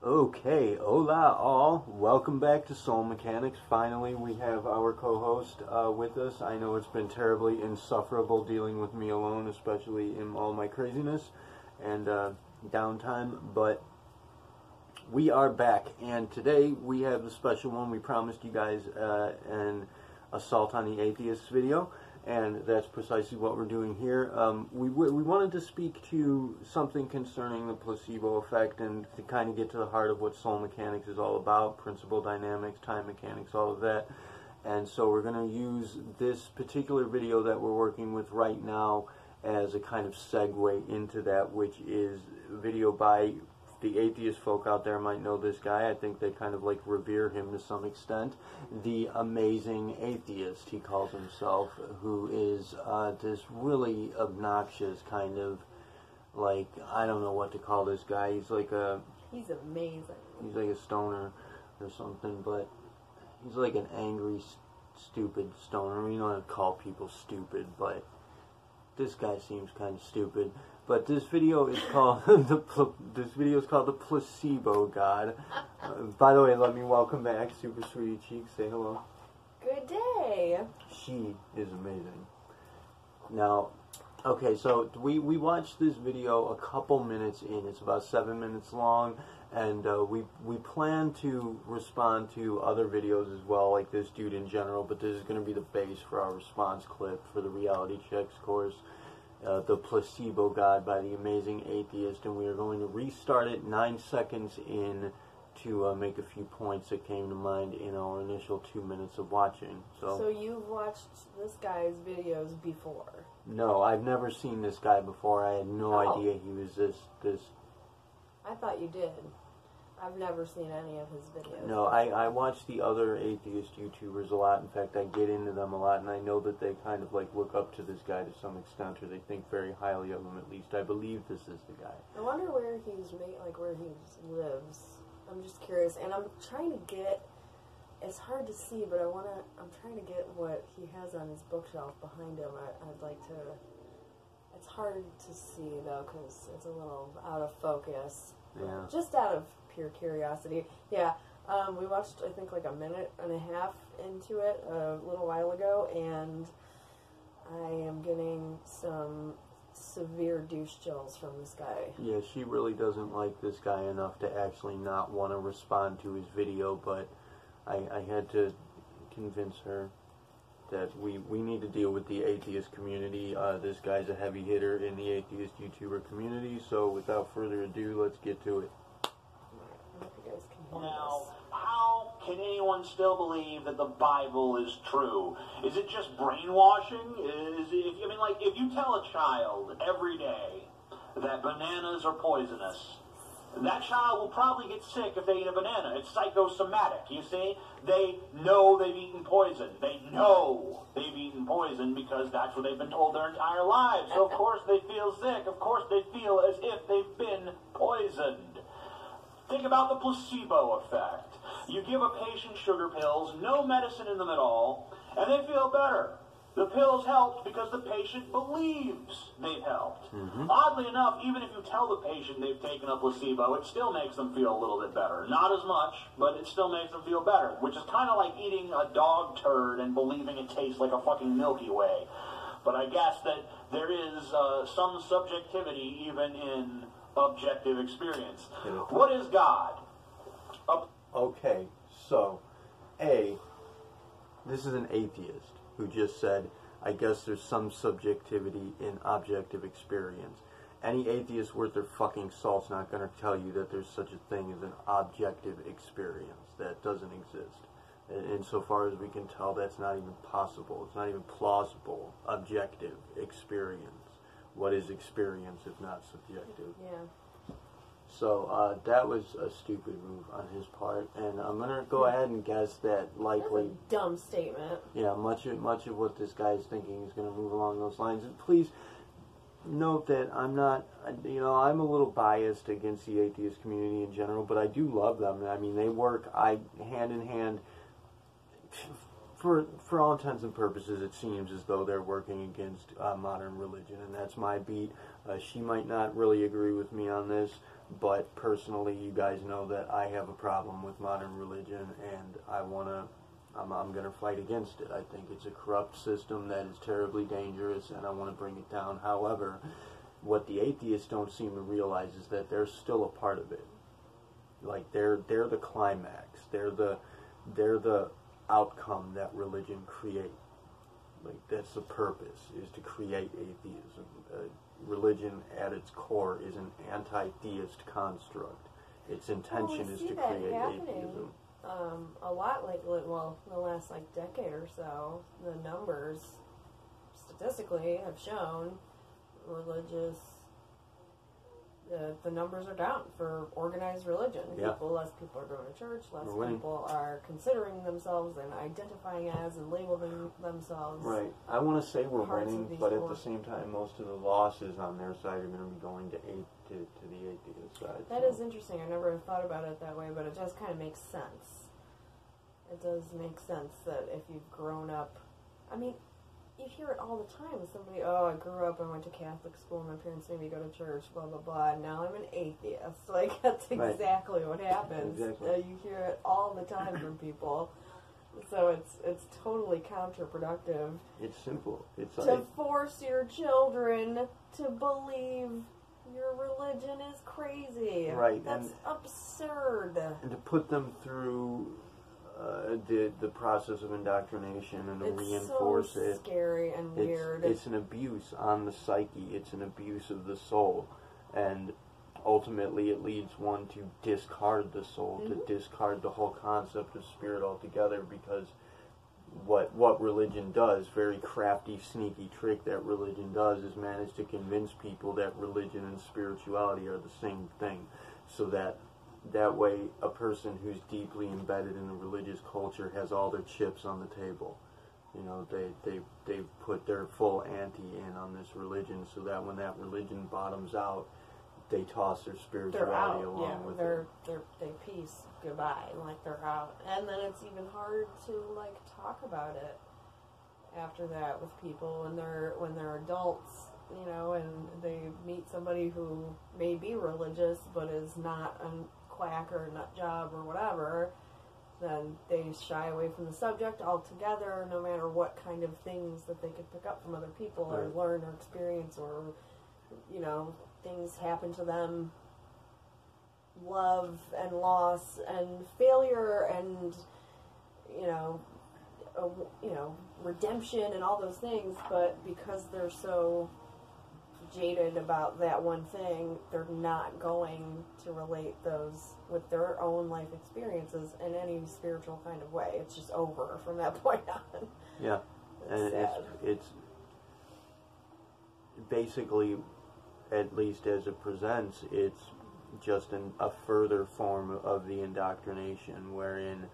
Okay, hola all. Welcome back to Soul Mechanics. Finally, we have our co-host with us. I know it's been terribly insufferable dealing with me alone, especially in all my craziness and downtime, but we are back, and today we have a special one. We promised you guys an Assault on the Atheist video, and that's precisely what we're doing here. We wanted to speak to something concerning the placebo effect and to kind of get to the heart of what soul mechanics is all about, principle dynamics, time mechanics, all of that. And so we're going to use this particular video that we're working with right now as a kind of segue into that, which is a video by the atheist folk out there. Might know this guy. I think they kind of like revere him to some extent. The Amazing Atheist, he calls himself, who is this really obnoxious kind of, like, I don't know what to call this guy. He's like a... He's amazing. He's like a stoner or something, but he's like an angry, stupid stoner. I mean, you don't want to call people stupid, but this guy seems kind of stupid. But this video is called the Placebo God. By the way, let me welcome back Super Sweetie Cheeks. Say hello. Good day. She is amazing. Now, okay, so we watched this video a couple minutes in. It's about 7 minutes long, and we plan to respond to other videos as well, like this dude in general. But this is going to be the base for our response clip for the reality checks course. The Placebo God by the Amazing Atheist, and we are going to restart it 9 seconds in to make a few points that came to mind in our initial 2 minutes of watching. So you've watched this guy's videos before? No, I've never seen this guy before. I had no idea he was this. I thought you did. I've never seen any of his videos. No, I watch the other atheist YouTubers a lot. In fact, I get into them a lot, and I know that they kind of like look up to this guy to some extent, or they think very highly of him. At least I believe this is the guy. I wonder where he's where he lives. I'm just curious, and I'm trying to get. It's hard to see, but I'm trying to get what he has on his bookshelf behind him. I'd like to. It's hard to see though, because it's a little out of focus. Yeah. Just out of pure curiosity. Yeah. We watched, I think, like a minute and a half into it a little while ago, and I am getting some severe douche chills from this guy. Yeah, she really doesn't like this guy enough to actually not want to respond to his video, but I had to convince her that we need to deal with the atheist community. This guy's a heavy hitter in the atheist YouTuber community, so without further ado, let's get to it. I hope you guys can hear Now, this. how can anyone still believe that the Bible is true? Is it just brainwashing? If you tell a child every day that bananas are poisonous, that child will probably get sick if they eat a banana. It's psychosomatic, you see? They know they've eaten poison. They know they've eaten poison because that's what they've been told their entire lives. So of course they feel sick. Of course they feel as if they've been poisoned. Think about the placebo effect. You give a patient sugar pills, no medicine in them at all, and they feel better. The pills helped because the patient believes they've helped. Oddly enough, even if you tell the patient they've taken a placebo, it still makes them feel a little bit better. Not as much, but it still makes them feel better, which is kind of like eating a dog turd and believing it tastes like a fucking Milky Way. But I guess that there is some subjectivity even in objective experience. What is God? Okay, so, this is an atheist who just said, I guess there's some subjectivity in objective experience. Any atheist worth their fucking salt's not going to tell you that there's such a thing as an objective experience. That doesn't exist. Insofar as we can tell, that's not even possible. It's not even plausible. Objective experience. What is experience if not subjective? Yeah. So that was a stupid move on his part, and I'm gonna go ahead and guess that likely. That's a dumb statement. Yeah, much of what this guy is thinking is gonna move along those lines. And please note that I'm not, I'm a little biased against the atheist community in general, but I do love them. I mean, they work hand in hand. For all intents and purposes, it seems as though they're working against modern religion, and that's my beat. She might not really agree with me on this, But personally, you guys know that I have a problem with modern religion, and I'm going to fight against it. I think it's a corrupt system that is terribly dangerous, and I want to bring it down. However, what the atheists don't seem to realize is that they're still a part of it. Like, they're the climax. They're the outcome that religion creates. Like, that's the purpose, is to create atheism. Religion at its core is an anti-theist construct. Its intention is to create atheism. A lot lately, well, in the last decade or so, the numbers statistically have shown the numbers are down for organized religion. Yeah. Less people are going to church, less people are considering themselves and identifying as and labeling themselves. Right. I want to say we're winning, but at the same time, most of the losses on their side are going to be going to the atheist side. That is interesting. I never thought about it that way, but it does kind of make sense. It does make sense that if you've grown up, I mean, you hear it all the time. Somebody, I grew up, I went to Catholic school, my parents made me go to church, blah, blah, blah, and now I'm an atheist. Like, that's exactly what happens. Exactly. You hear it all the time from people. So it's totally counterproductive. It's simple. It's to force your children to believe your religion is crazy. Right. That's absurd. And to put them through the process of indoctrination and to reinforce it. It's so scary and weird. It's an abuse on the psyche. It's an abuse of the soul. And ultimately it leads one to discard the soul, to discard the whole concept of spirit altogether, because what religion does, very crafty, sneaky trick that religion does, is manage to convince people that religion and spirituality are the same thing, so that way a person who's deeply embedded in the religious culture has all their chips on the table. You know, they've put their full ante in on this religion, so that when that religion bottoms out, they toss their spirituality along with it. They peace goodbye, like they're out. And then it's even hard to talk about it after that with people when they're adults, you know, and they meet somebody who may be religious but is not a quack or a nut job or whatever. Then they shy away from the subject altogether, no matter what kind of things that they could pick up from other people or learn or experience, or, you know, things happen to them, love and loss and failure and, redemption and all those things, but because they're so jaded about that one thing, they're not going to relate those with their own life experiences in any spiritual kind of way. It's just over from that point on. Yeah. And it's basically, at least as it presents, it's just a further form of the indoctrination, wherein,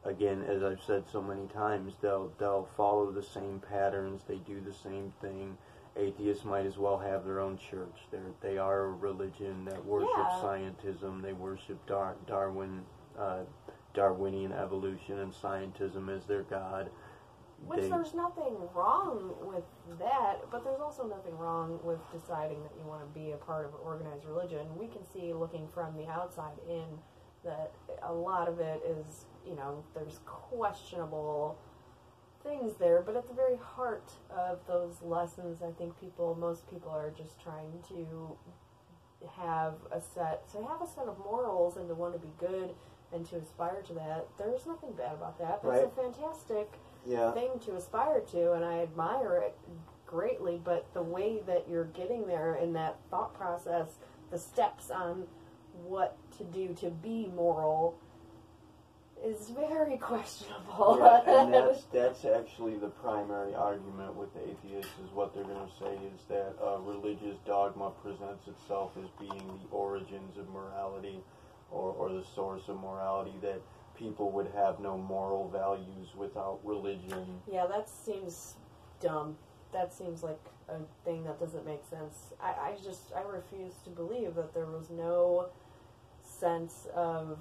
again, as I've said so many times, they'll follow the same patterns, they do the same thing. Atheists might as well have their own church. They are a religion that worships scientism. They worship Darwinian evolution and scientism as their god. Which there's nothing wrong with that, but there's also nothing wrong with deciding that you want to be a part of an organized religion. We can see, looking from the outside in, that a lot of it is, there's questionable things there, but at the very heart of those lessons, I think most people are just trying to have a set of morals and to want to be good and to aspire to that. There's nothing bad about that. That's a fantastic thing to aspire to, and I admire it greatly, but the way that you're getting there in that thought process, the steps on what to do to be moral, is very questionable. Yeah, and that's actually the primary argument with atheists, is what they're going to say is that religious dogma presents itself as being the origins of morality, or the source of morality, that people would have no moral values without religion. Yeah, that seems dumb. That seems like a thing that doesn't make sense. I refuse to believe that there was no sense of,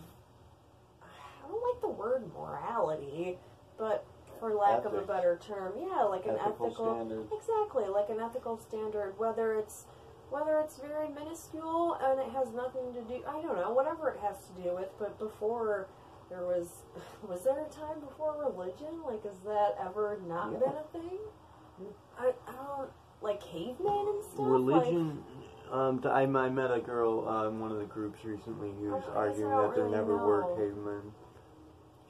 I don't like the word morality, but for lack of a better term, like an ethical standard. Exactly, like an ethical standard, whether it's whether it's very minuscule and it has nothing to do, I don't know, whatever it has to do with, but before there was there a time before religion? Like, has that ever not been a thing? I don't, like cavemen and stuff? Religion, I met a girl in one of the groups recently who was arguing that there never were cavemen.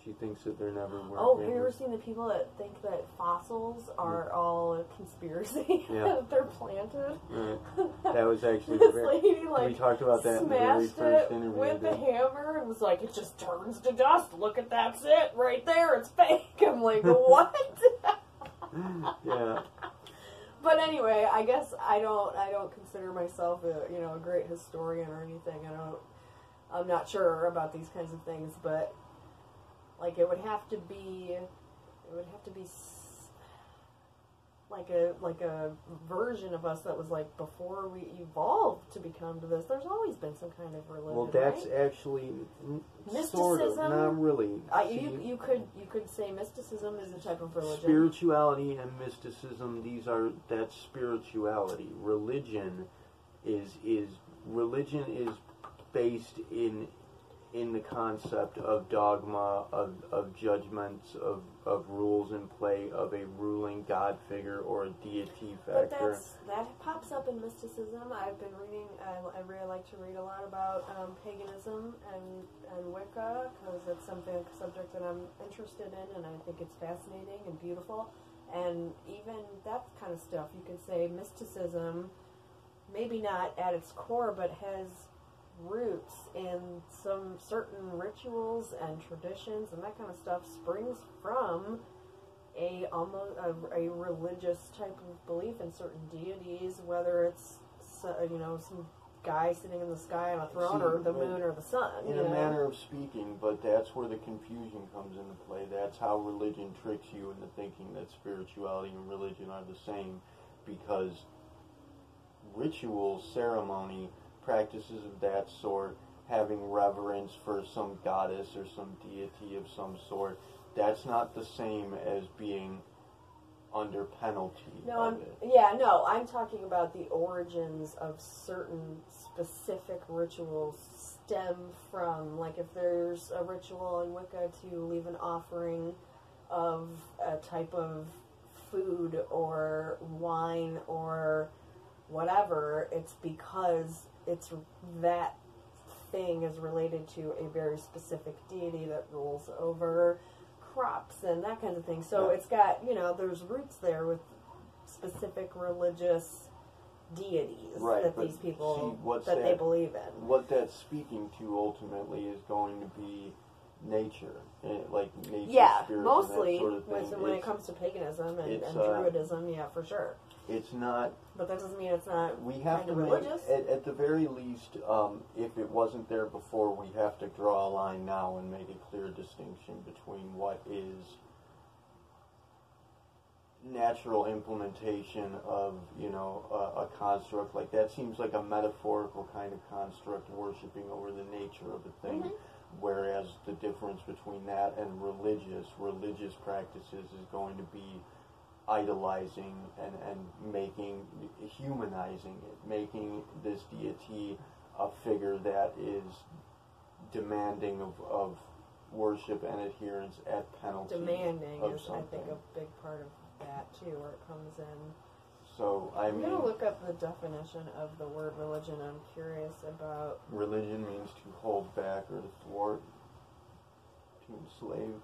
She thinks that there never were. Oh, have you ever seen the people that think that fossils are all a conspiracy? Yeah. That they're planted? Right. That was actually this lady, like, we talked about that in the very first interview. With the hammer and was like, it just turns to dust. Look at that's it right there. It's fake. I'm like, what? Yeah. But anyway, I guess I don't consider myself a great historian or anything. I'm not sure about these kinds of things, but like it would have to be like a version of us that was like before we evolved to become to this. There's always been some kind of religion. Well, that's right? actually mysticism. Sort of, not really. You could say mysticism is a type of religion. Spirituality and mysticism, that's spirituality. Religion is based in the concept of dogma, of judgments, of rules in play, of a ruling God figure or a deity factor. But that pops up in mysticism. I've been reading, I really like to read a lot about paganism and Wicca, because it's a subject that I'm interested in, and I think it's fascinating and beautiful. And even that kind of stuff, you could say mysticism, maybe not at its core, but has roots in some certain rituals and traditions, and that kind of stuff springs from a religious type of belief in certain deities, whether it's some guy sitting in the sky on a throne, or the moon, or the sun. In a manner of speaking, but that's where the confusion comes into play. That's how religion tricks you into thinking that spirituality and religion are the same, because ritual, ceremony, practices of that sort, having reverence for some goddess or some deity of some sort, that's not the same as being under penalty of it. I'm talking about the origins of certain specific rituals stem from, like if there's a ritual in Wicca to leave an offering of a type of food or wine or whatever, it's because that thing is related to a very specific deity that rules over crops and that kind of thing. So it's got, there's roots there with specific religious deities that these people, they believe in. What that's speaking to ultimately is going to be nature, like nature, spirits, mostly and that sort of thing. when it comes to paganism and Druidism, for sure. It's not. But that doesn't mean it's not. We have to religious. At the very least, if it wasn't there before, we have to draw a line now and make a clear distinction between what is natural implementation of a construct like that. Seems like a metaphorical kind of construct, worshiping over the nature of a thing. Whereas the difference between that and religious practices is going to be idolizing and humanizing it, making this deity a figure that is demanding of worship and adherence at penalty. Demanding of is, something. I think, a big part of that too, where it comes in. So I'm going to look up the definition of the word religion. I'm curious about. Religion means to hold back or to thwart, to enslave,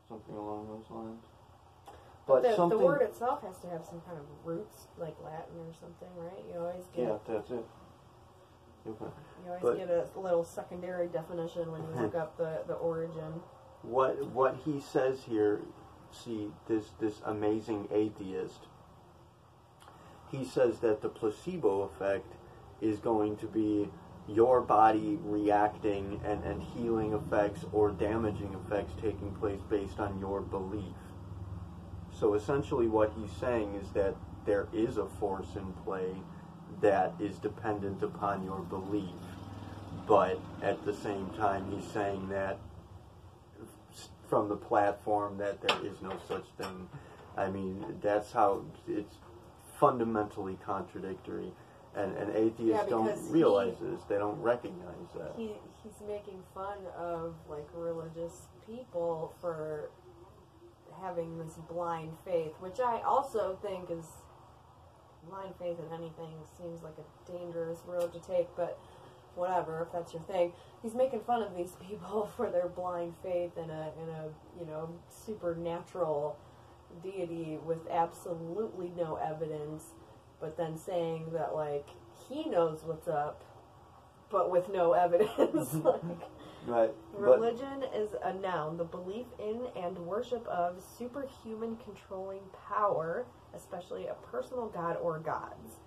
something along those lines. But the word itself has to have some kind of roots, like Latin or something, right? You always get. Yeah, that's it. Okay. You always get a little secondary definition when you look up the origin. What he says here, see, this amazing atheist, he says that the placebo effect is going to be your body reacting and healing effects or damaging effects taking place based on your belief. So essentially what he's saying is that there is a force in play that is dependent upon your belief. But at the same time, he's saying that from the platform that there is no such thing. I mean, that's how it's fundamentally contradictory. And atheists don't realize this. They don't recognize that. He's making fun of, like, religious people for having this blind faith, which I also think is... Blind faith in anything seems like a dangerous road to take, but whatever, if that's your thing. He's making fun of these people for their blind faith in a supernatural deity with absolutely no evidence, but then saying that, like, he knows what's up, but with no evidence. Like, right. Religion is a noun, the belief in and worship of superhuman controlling power, especially a personal god or gods.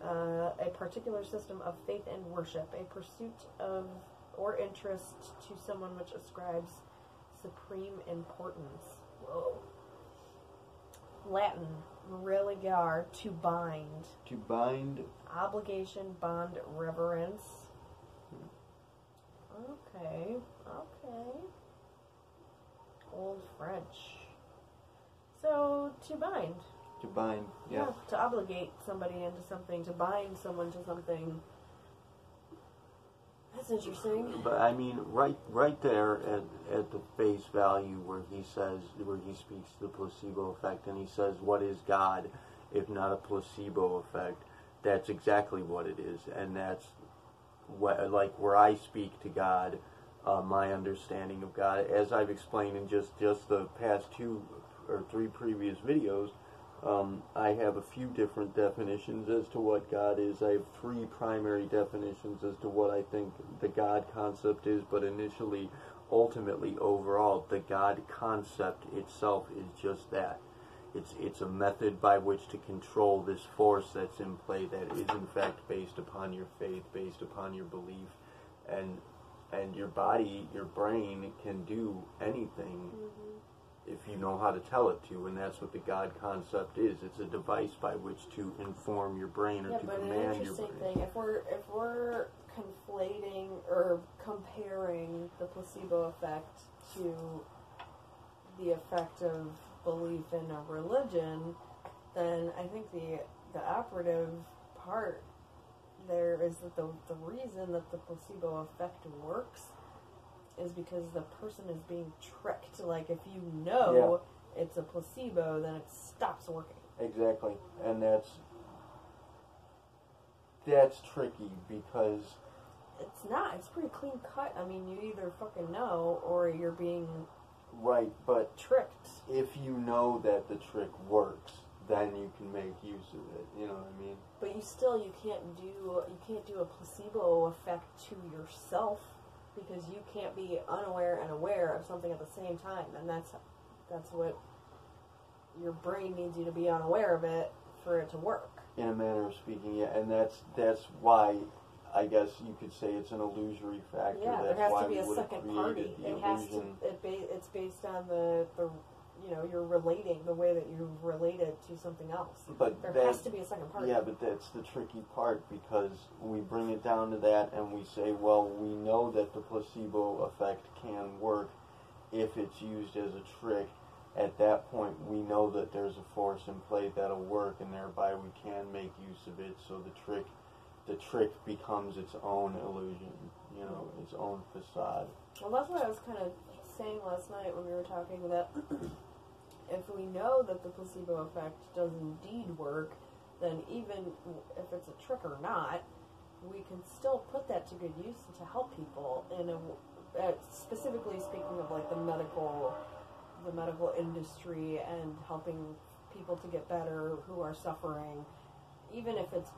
A particular system of faith and worship, a pursuit of or interest to someone which ascribes supreme importance. Whoa. Latin, religare, to bind. To bind. Obligation, bond, reverence. Okay. Old French. So, to bind. To bind, yeah. To obligate somebody into something, to bind someone to something. That's interesting. But I mean, right there at the face value where he speaks the placebo effect, and he says, "What is God, if not a placebo effect?" That's exactly what it is, and that's what, like, where I speak to God, my understanding of God, as I've explained in just the past 2 or 3 previous videos. I have a few different definitions as to what God is. I have 3 primary definitions as to what I think the God concept is, but ultimately, overall, the God concept itself is just that. It's a method by which to control this force that's in play that is in fact based upon your faith, based upon your belief, and your body, your brain can do anything. If you know how to tell it to, and that's what the God concept is. It's a device by which to inform your brain or to command your brain. An interesting thing, if we're conflating or comparing the placebo effect to the effect of belief in a religion, then I think the operative part there is that the reason that the placebo effect works is because the person is being tricked. Like, if you know it's a placebo, then it stops working. Exactly. And that's tricky because... It's not. It's pretty clean cut. I mean, you either fucking know or you're being... Right, but... tricked. If you know that the trick works, then you can make use of it. You know what I mean? But you can't do a placebo effect to yourself, because you can't be unaware and aware of something at the same time, and that's what your brain needs you to be unaware of it for it to work. In a manner of speaking, yeah, and that's why I guess you could say it's an illusory factor. Yeah, that's there has why to be a we second party. It's based on the you're relating, the way that you've related to something else. But there has to be a second party. Yeah, but that's the tricky part, because we bring it down to that and we say, well, we know that the placebo effect can work if it's used as a trick. At that point, we know that there's a force in play that'll work, and thereby we can make use of it. So the trick becomes its own illusion, its own facade. Well, that's what I was kind of saying last night when we were talking, that if we know that the placebo effect does indeed work, then even if it's a trick or not, we can still put that to good use to help people specifically speaking of, like, the medical industry and helping people to get better who are suffering. Even if it's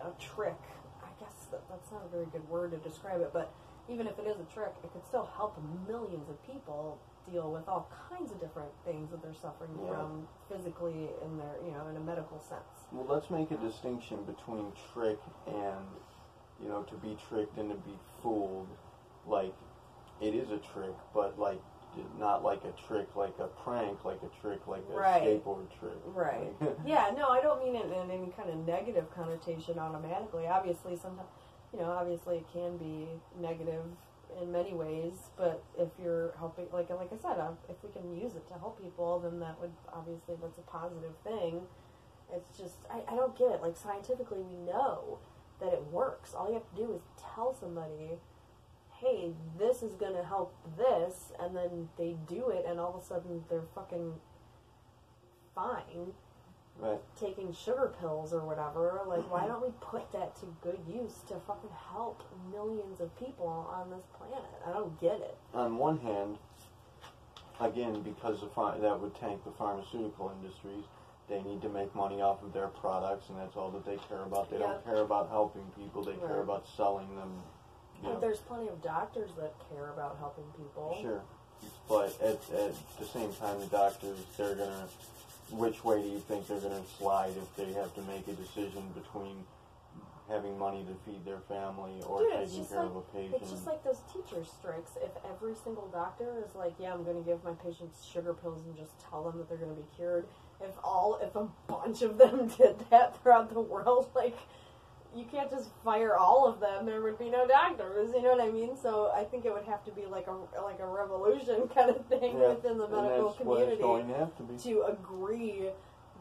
a trick, I guess that's not a very good word to describe it, but even if it is a trick, it could still help millions of people deal with all kinds of different things that they're suffering from physically in their, in a medical sense. Well, let's make a distinction between trick and, to be tricked and to be fooled. Like, it is a trick, but, like, not like a trick, like a prank, like a trick, like a skateboard trick. Right. Yeah, no, I don't mean it in any kind of negative connotation automatically. Obviously, sometimes, obviously it can be negative in many ways, but if you're helping, like I said, if we can use it to help people, then that's a positive thing. It's just, I don't get it. Like, scientifically, we know that it works. All you have to do is tell somebody, hey, this is going to help this, and then they do it, and all of a sudden they're fucking fine. Right. Taking sugar pills or whatever. Like, why don't we put that to good use to fucking help millions of people on this planet? I don't get it. On one hand, again, because that would tank the pharmaceutical industries, they need to make money off of their products, and that's all that they care about. They don't care about helping people. They care about selling them. And there's plenty of doctors that care about helping people. Sure. But at the same time, the doctors, they're going to... Which way do you think they're going to slide if they have to make a decision between having money to feed their family or taking care of a patient? It's just like those teacher strikes. If every single doctor is like, yeah, I'm going to give my patients sugar pills and just tell them that they're going to be cured, if a bunch of them did that throughout the world, like, you can't just fire all of them. There would be no doctors. You know what I mean? So I think it would have to be like a revolution kind of thing within the medical community going to have to be. To agree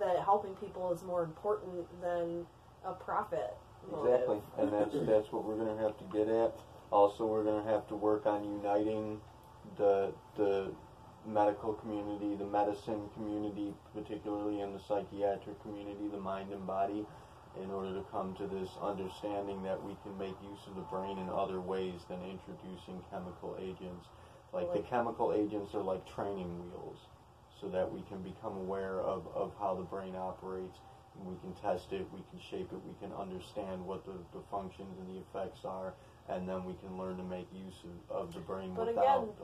that helping people is more important than a profit motive. Exactly, and that's what we're going to have to get at. Also, we're going to have to work on uniting the medical community, the medicine community, particularly in the psychiatric community, the mind and body, in order to come to this understanding that we can make use of the brain in other ways than introducing chemical agents. Like the chemical agents are like training wheels, so that we can become aware of how the brain operates. We can test it, we can shape it, we can understand what the functions and the effects are, and then we can learn to make use of the brain without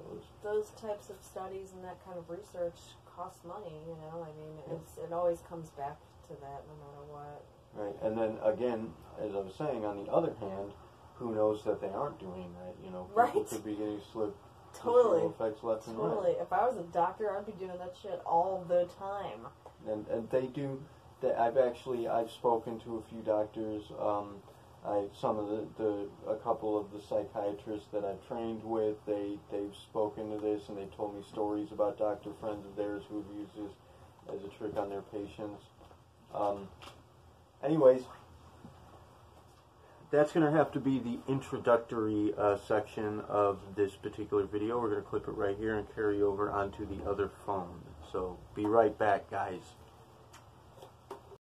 those types of studies and that kind of research costs money, you know? I mean, it always comes back to that no matter what. Right, and then again, as I was saying, on the other hand, who knows that they aren't doing that? You know, people could be getting slipped. Totally. Effects left and right. Totally. If I was a doctor, I'd be doing that shit all the time. And they do. I've spoken to a few doctors. A couple of the psychiatrists that I've trained with, they've spoken to this, and they told me stories about doctor friends of theirs who have used this as a trick on their patients. Anyways, that's going to have to be the introductory section of this particular video. We're going to clip it right here and carry over onto the other phone. So be right back, guys.